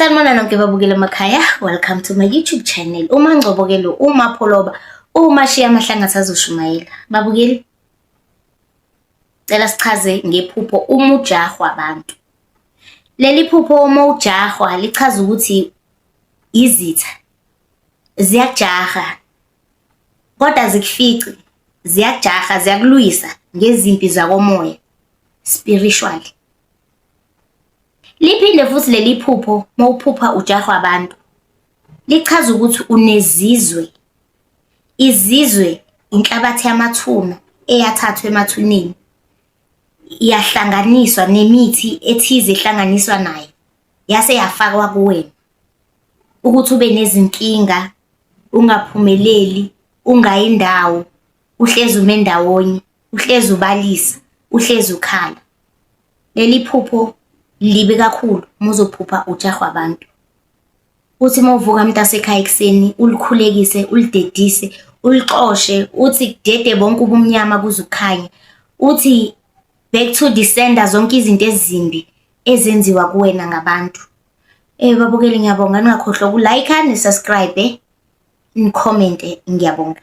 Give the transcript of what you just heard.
Sanibona nonke babukela emakhaya, welcome to my YouTube channel. Uma Ngcobokelo, uma Pholoba, uma Shiya Mahlangathi azoshumayela. Babukeli, cela sichaze ngephupho uma ujahwa abantu. Leli phupho uma ujahwa lichaza ukuthi izitha ziyajaha kodwa zikufici, ziyajaha ziyakulwisa ngezimpi zakomoya, spiritual. Liphinde futhi leli phupho mawuphupha ujahwa abantu lichaza ukuthi unezizwe. Izizwe inhlabathi yamathuna eyathathwa emathuneni iyahlanganiswa nemithi ethize ehlanganiswa nayo yase yafakwa kuwena ukuthi ube nezinkinga, ungaphumeleli, ungayindawo, uhlezi umendawonye, uhlezi ubalisa, uhlezi ukhala. Leli phupho libe kakhulu muzophupha ujahwa abantu. Uthi mawuvuka mntasekhaya ekseni ulikhulekise, ulidedise, ulixoshe, uthi kudede bonke ubumnyama kuzukhanya. Uthi back to the sender zonke izinto ezimbi ezenziwa kuwena ngabantu. Babukeli ngiyabonga, ningakhohlwa ukulike, nisubscribe, nicomment, ngiyabonga.